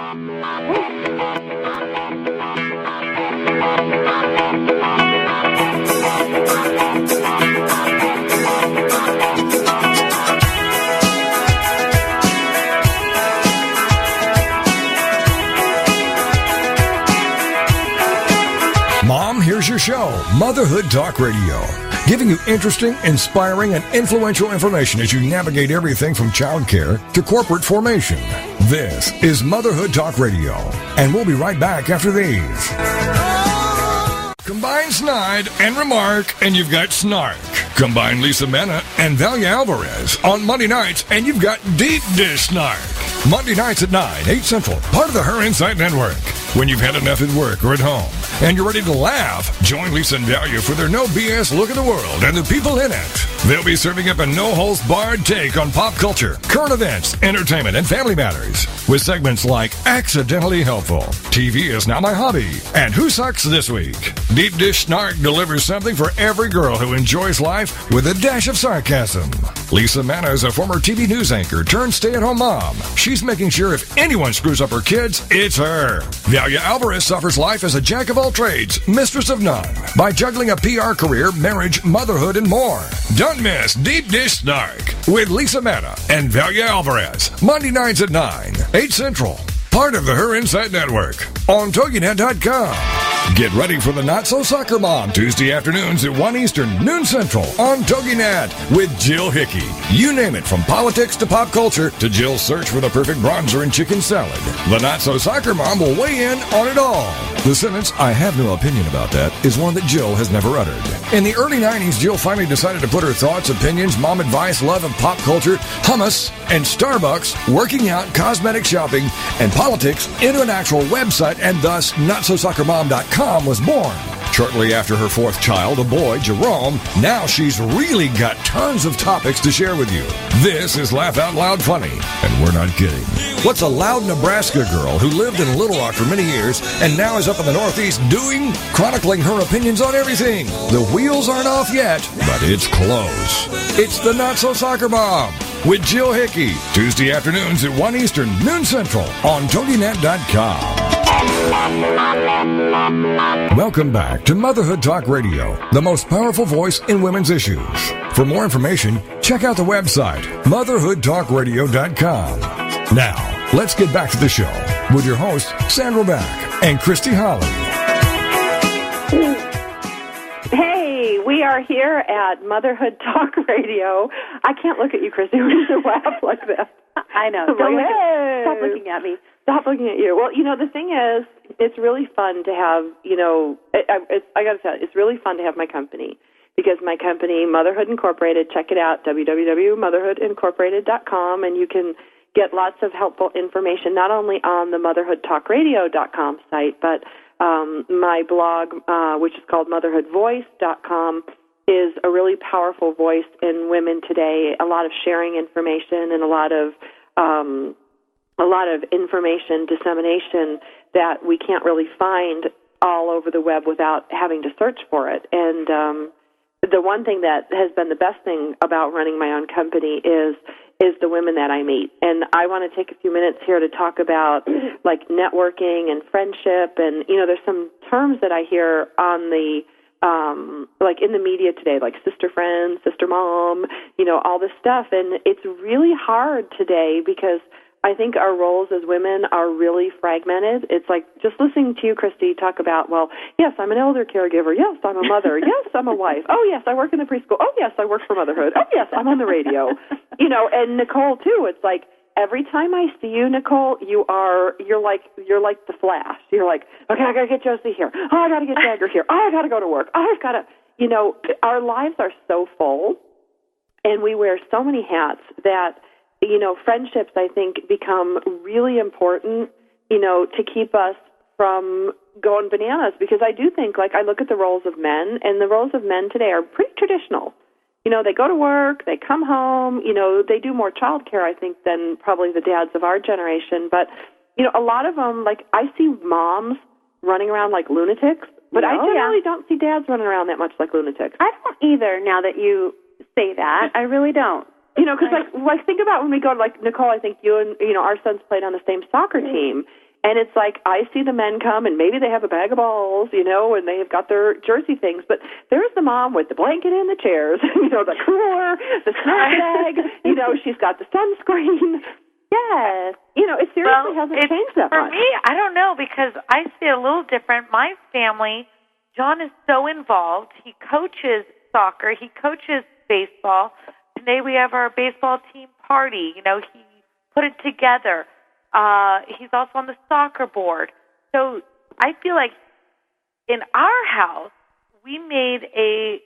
S2: Mom, here's your show, Motherhood Talk Radio, giving you interesting, inspiring, and influential information as you navigate everything from childcare to corporate formation. This is Motherhood Talk Radio, and we'll be right back after these. Combine snide and remark, and you've got snark. Combine Lisa Mena and Valia Alvarez on Monday nights, and you've got deep dish snark. Monday nights at 9, 8 Central, part of the Her Insight Network. When you've had enough at work or at home, and you're ready to laugh, join Lisa and Valia for their no BS look at the world and the people in it. They'll be serving up a no-holds-barred take on pop culture, current events, entertainment, and family matters, with segments like Accidentally Helpful, TV is Now My Hobby, and Who Sucks This Week. Deep Dish Snark delivers something for every girl who enjoys life with a dash of sarcasm. Lisa Manna is a former TV news anchor turned stay-at-home mom. She's making sure if anyone screws up her kids, it's her. Valia Alvarez suffers life as a jack of all trades, mistress of none, by juggling a PR career, marriage, motherhood, and more. Don't miss Deep Dish Snark with Lisa Manna and Valia Alvarez, Monday nights at 9, 8 Central, part of the Her Insight Network, on TogiNet.com. Get ready for the Not So Soccer Mom, Tuesday afternoons at 1 Eastern, noon Central, on TogiNet with Jill Hickey. You name it, from politics to pop culture to Jill's search for the perfect bronzer and chicken salad. The Not So Soccer Mom will weigh in on it all. The sentence, "I have no opinion about that," is one that Jill has never uttered. In the early 90s, Jill finally decided to put her thoughts, opinions, mom advice, love of pop culture, hummus, and Starbucks, working out, cosmetic shopping, and politics into an actual website, and thus NotSoSoccerMom.com was born. Shortly after her fourth child, a boy, Jerome, now she's really got tons of topics to share with you. This is Laugh Out Loud Funny, and we're not kidding. What's a loud Nebraska girl who lived in Little Rock for many years and now is up in the Northeast doing? Chronicling her opinions on everything. The wheels aren't off yet, but it's close. It's the Not So Soccer Mom with Jill Hickey, Tuesday afternoons at 1 Eastern, noon Central, on TogiNet.com. Welcome back to Motherhood Talk Radio, the most powerful voice in women's issues. For more information, check out the website, motherhoodtalkradio.com. Now, let's get back to the show with your hosts, Sandra Beck and Christy Holly.
S3: Hey, we are here at Motherhood Talk Radio. I can't look at you, Christy, when you laugh like that.
S5: I know. Stop looking at me.
S3: Stop looking at you. Well, the thing is, it's really fun to have, I got to tell you, it's really fun to have my company, because my company, Motherhood Incorporated, check it out, www.motherhoodincorporated.com, and you can get lots of helpful information, not only on the motherhoodtalkradio.com site, but my blog, which is called motherhoodvoice.com, is a really powerful voice in women today, a lot of sharing information and a lot of information dissemination that we can't really find all over the web without having to search for it. And the one thing that has been the best thing about running my own company is the women that I meet. And I want to take a few minutes here to talk about like networking and friendship. And, there's some terms that I hear on the like in the media today, like sister friend, sister mom, all this stuff. And it's really hard today because I think our roles as women are really fragmented. It's like just listening to you, Christy, talk about, well, yes, I'm an elder caregiver. Yes, I'm a mother. Yes, I'm a wife. Oh, yes, I work in the preschool. Oh, yes, I work for Motherhood. Oh, yes, I'm on the radio. And Nicole, too. It's like every time I see you, Nicole, you're like the Flash. You're like, okay, I got to get Josie here. Oh, I got to get Jagger here. Oh, I got to go to work. Oh, I've got to, our lives are so full, and we wear so many hats that, friendships, I think, become really important, to keep us from going bananas. Because I do think, I look at the roles of men, and the roles of men today are pretty traditional. They go to work, they come home, they do more child care, I think, than probably the dads of our generation. But, a lot of them, I see moms running around like lunatics, but I generally don't see dads running around that much like lunatics.
S5: I don't either, now that you say that. I really don't.
S3: Because think about when we go to, Nicole, I think you and, our sons played on the same soccer team. And it's like, I see the men come, and maybe they have a bag of balls, and they have got their jersey things. But there's the mom with the blanket and the chairs, the cooler, the snack bag, she's got the sunscreen. Yes. It seriously hasn't changed that much.
S4: For me, I don't know, because I see it a little different. My family, John is so involved. He coaches soccer. He coaches baseball. Today we have our baseball team party. He put it together. He's also on the soccer board. So I feel like in our house, we made a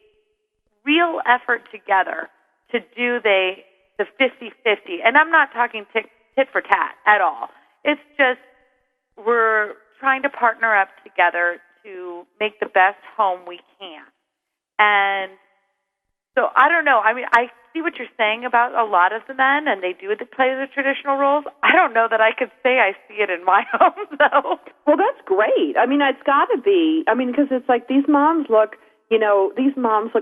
S4: real effort together to do the 50-50. And I'm not talking tit for tat at all. It's just we're trying to partner up together to make the best home we can. And so I don't know. I mean, I see what you're saying about a lot of the men, and they do play the traditional roles. I don't know that I could say I see it in my home, though.
S3: Well, that's great. I mean, it's got to be. I mean, because it's like these moms look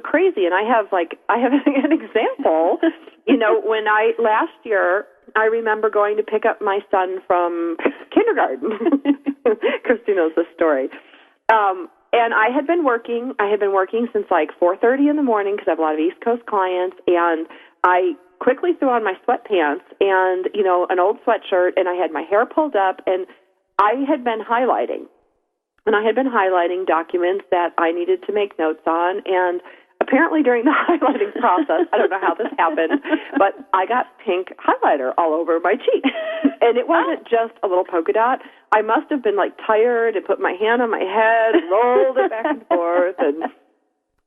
S3: crazy. And I have an example. When last year, I remember going to pick up my son from kindergarten. Christy knows this story. And I had been working since 4:30 in the morning because I have a lot of East Coast clients, and I quickly threw on my sweatpants and, an old sweatshirt, and I had my hair pulled up, and I had been highlighting. and I had been highlighting documents that I needed to make notes on, and apparently during the highlighting process, I don't know how this happened, but I got pink highlighter all over my cheek. And it wasn't just a little polka dot. I must have been, like, tired and put my hand on my head, rolled it back and forth, and,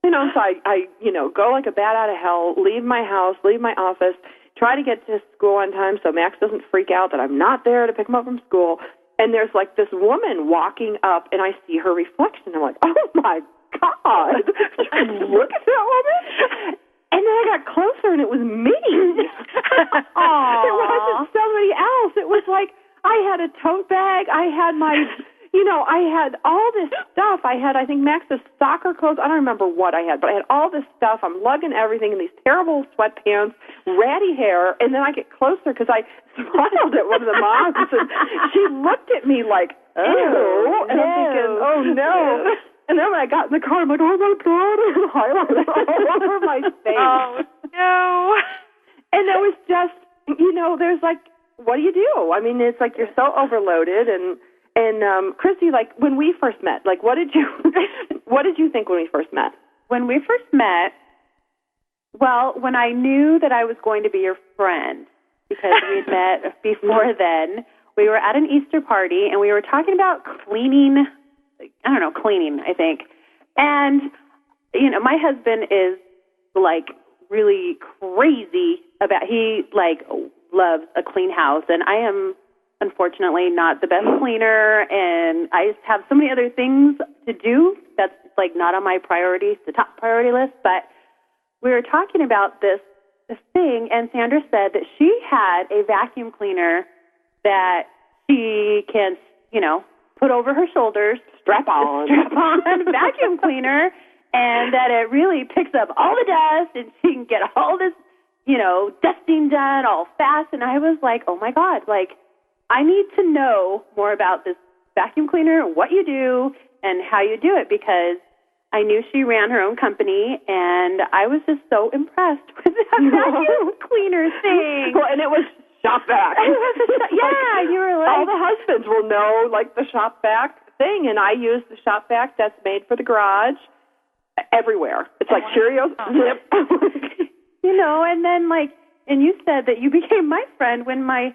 S3: so I go like a bat out of hell, leave my house, leave my office, try to get to school on time so Max doesn't freak out that I'm not there to pick him up from school. And there's, like, this woman walking up, and I see her reflection. I'm like, oh, my God, look at that woman. And then I got closer, and it was me. It wasn't somebody else. It was like I had a tote bag. I had my, I had all this stuff. I had, I think, Max's soccer clothes. I don't remember what I had, but I had all this stuff. I'm lugging everything in these terrible sweatpants, ratty hair, and then I get closer because I smiled at one of the moms, and she looked at me like, ew. And I'm thinking, oh, no. And then when I got in the car, I'm like, oh, my God, there's highlighter all over my face.
S4: Oh, no.
S3: And it was just, there's like, what do you do? I mean, it's like you're so overloaded. And Christy, like, when we first met, like, what did you think when we first met?
S5: When we first met, well, when I knew that I was going to be your friend, because we had met before then, we were at an Easter party, and we were talking about cleaning, I think. And, my husband is, like, really crazy about, he, like, loves a clean house, and I am, unfortunately, not the best cleaner, and I just have so many other things to do that's, like, not on my the top priority list. But we were talking about this thing, and Sandra said that she had a vacuum cleaner that she can, put over her shoulders, strap on vacuum cleaner, and that it really picks up all the dust, and she can get all this, dusting done all fast. And I was like, oh my God, like, I need to know more about this vacuum cleaner, what you do, and how you do it, because I knew she ran her own company, and I was just so impressed with that vacuum cleaner thing.
S3: Well, and it was shop vac.
S5: Yeah, you were like...
S3: All the husbands will know, like, the shop vac thing, and I use the shop vac that's made for the garage everywhere. It's like Cheerios. Zip.
S5: And then, like, and you said that you became my friend when my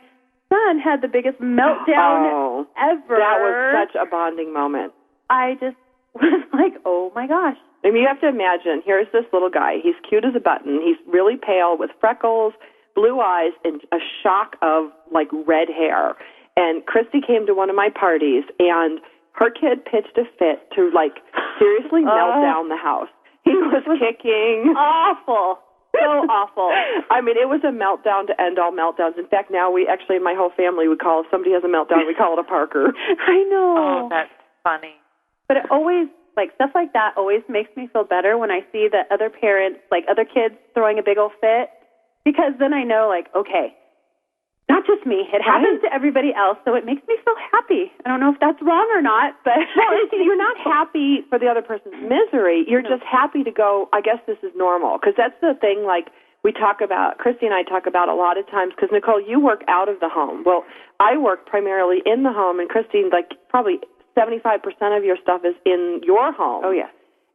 S5: son had the biggest meltdown ever.
S3: That was such a bonding moment.
S5: I just was like, oh, my gosh.
S3: I mean, you have to imagine, here's this little guy. He's cute as a button. He's really pale with freckles, blue eyes, and a shock of, like, red hair. And Christy came to one of my parties, and her kid pitched a fit to, like, seriously melt down the house. He was kicking.
S5: Awful. So awful.
S3: I mean, it was a meltdown to end all meltdowns. In fact, now we actually, my whole family, we call, if somebody has a meltdown, we call it a Parker.
S5: I know.
S4: Oh, that's funny.
S5: But it always, like, stuff like that always makes me feel better when I see that other parents, like, other kids throwing a big old fit, because then I know, like, okay, not just me. It happens to everybody else, so it makes me feel happy. I don't know if that's wrong or not, but...
S3: Well, you're not happy for the other person's misery. You're just happy to go, I guess this is normal. Because that's the thing, like, we talk about, Christy and I talk about a lot of times, because, Nicole, you work out of the home. Well, I work primarily in the home, and Christy, like, probably 75% of your stuff is in your home.
S5: Oh, yeah.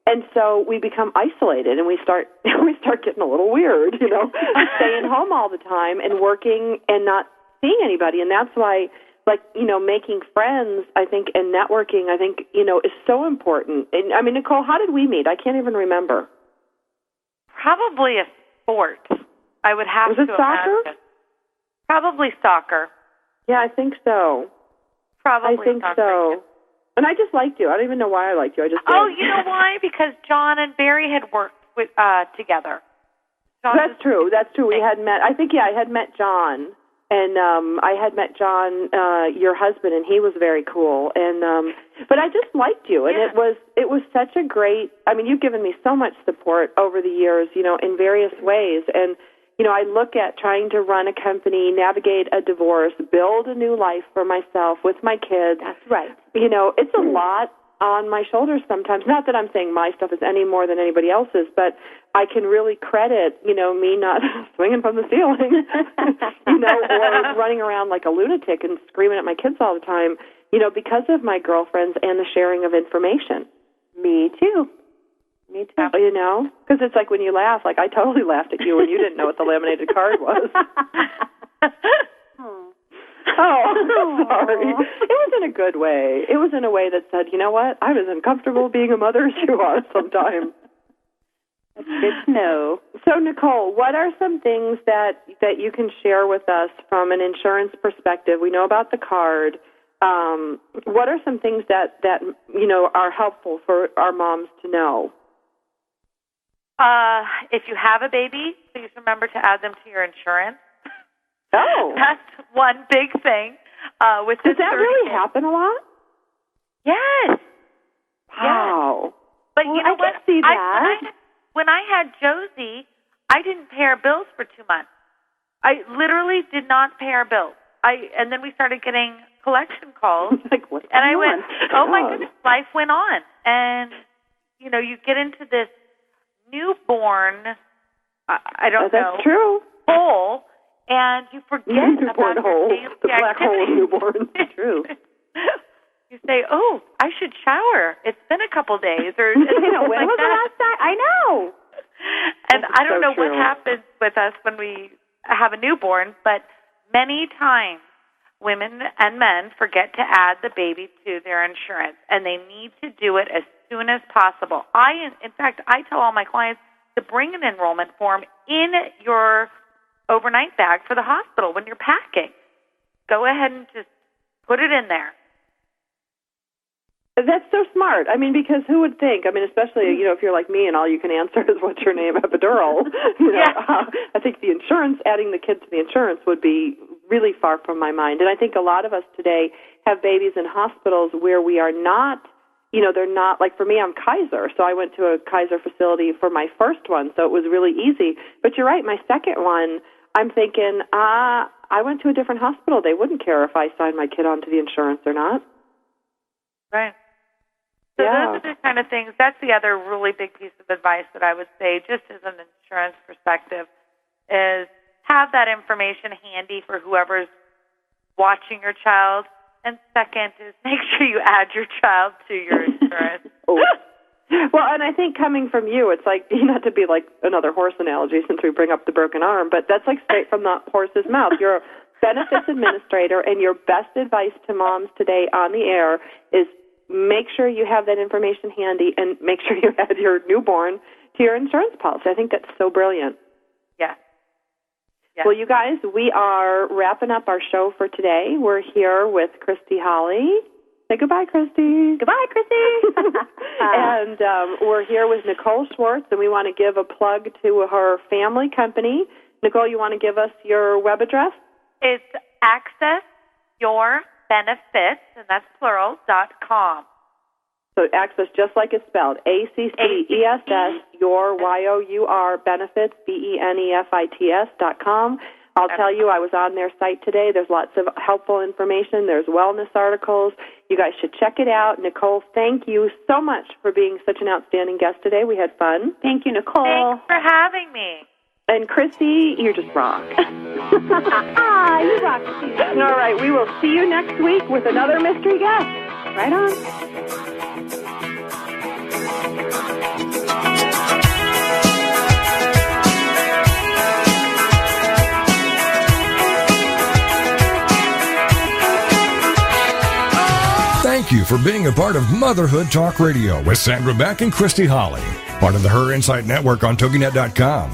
S3: And so we become isolated, and we start getting a little weird, staying home all the time and working and not seeing anybody. And that's why, like, making friends, I think, and networking, I think, is so important. And I mean, Nicole, how did we meet? I can't even remember.
S4: Probably a sport. I would have to imagine.
S3: Was it soccer?
S4: Probably soccer.
S3: Yeah, I think so.
S4: Probably
S3: I think
S4: soccer.
S3: so. And I just liked you. I don't even know why I liked you. I just did.
S4: Oh, you know why? Because John and Barry had worked with together. John
S3: That's true. We had met. I think, I had met John, and I had met John, your husband, and he was very cool. And but I just liked you, and it was such a great. I mean, you've given me so much support over the years, in various ways, and. I look at trying to run a company, navigate a divorce, build a new life for myself with my kids.
S5: That's right.
S3: It's a lot on my shoulders sometimes. Not that I'm saying my stuff is any more than anybody else's, but I can really credit, me not swinging from the ceiling, or running around like a lunatic and screaming at my kids all the time. because of my girlfriends and the sharing of information.
S5: Me too.
S3: Because it's like when you laugh, like I totally laughed at you when you didn't know what the laminated card was. Sorry. It was in a good way. It was in a way that said, you know what? I'm as uncomfortable being a mother as you are sometimes.
S5: That's good to know.
S3: So, Nicole, what are some things that you can share with us from an insurance perspective? We know about the card. What are some things that are helpful for our moms to know?
S4: If you have a baby, please remember to add them to your insurance.
S3: Oh.
S4: That's one big thing.
S3: Does that really happen a lot?
S4: Yes.
S3: Wow.
S4: Yes. But you know
S3: I can see that.
S4: When I had Josie, I didn't pay our bills for 2 months. I literally did not pay our bills. And then we started getting collection calls.
S3: And
S4: I went, oh my goodness, life went on. And, you get into this newborn, I don't know.
S3: That's true.
S4: Hole, and you forget
S3: newborn
S4: about
S3: hole,
S4: your
S3: the black hole of newborn. True.
S4: You say, oh, I should shower. It's been a couple days. Or
S5: when was the last time? I know.
S4: And I don't know what happens with us when we have a newborn, but many times women and men forget to add the baby to their insurance, and they need to do it as soon as possible. In fact, I tell all my clients to bring an enrollment form in your overnight bag for the hospital when you're packing. Go ahead and just put it in there.
S3: That's so smart. I mean, because who would think? I mean, especially, if you're like me and all you can answer is what's your name, epidural. I think the insurance, adding the kid to the insurance would be really far from my mind. And I think a lot of us today have babies in hospitals where we are not, they're not, like for me, I'm Kaiser. So I went to a Kaiser facility for my first one, so it was really easy. But you're right, my second one, I'm thinking, I went to a different hospital. They wouldn't care if I signed my kid onto the insurance or not.
S4: Right. So those are the kind of things. That's the other really big piece of advice that I would say, just as an insurance perspective, is have that information handy for whoever's watching your child. And second is make sure you add your child to your insurance.
S3: Well, and I think coming from you, it's like, not to be like another horse analogy since we bring up the broken arm, but that's like straight from the horse's mouth. You're a benefits administrator, and your best advice to moms today on the air is make sure you have that information handy and make sure you add your newborn to your insurance policy. I think that's so brilliant.
S4: Yeah.
S3: Well, you guys, we are wrapping up our show for today. We're here with Christy Holly. Say goodbye, Christy.
S5: Goodbye, Christy.
S3: And we're here with Nicole Schwartz, and we want to give a plug to her family company. Nicole, you want to give us your web address?
S4: It's Access Your Benefits, and that's plural, .com.
S3: So Access, just like it's spelled, ACCESS, your YOUR benefits, BENEFITS.com. I'll tell you, I was on their site today. There's lots of helpful information. There's wellness articles. You guys should check it out. Nicole, thank you so much for being such an outstanding guest today. We had fun.
S5: Thank you, Nicole.
S4: Thanks for having me.
S3: And Christy, you just rock.
S5: You rock too.
S3: All right, we will see you next week with another mystery guest. Right on.
S2: Thank you for being a part of Motherhood Talk Radio with Sandra Beck and Christy Holly, part of the Her Insight Network on TogiNet.com.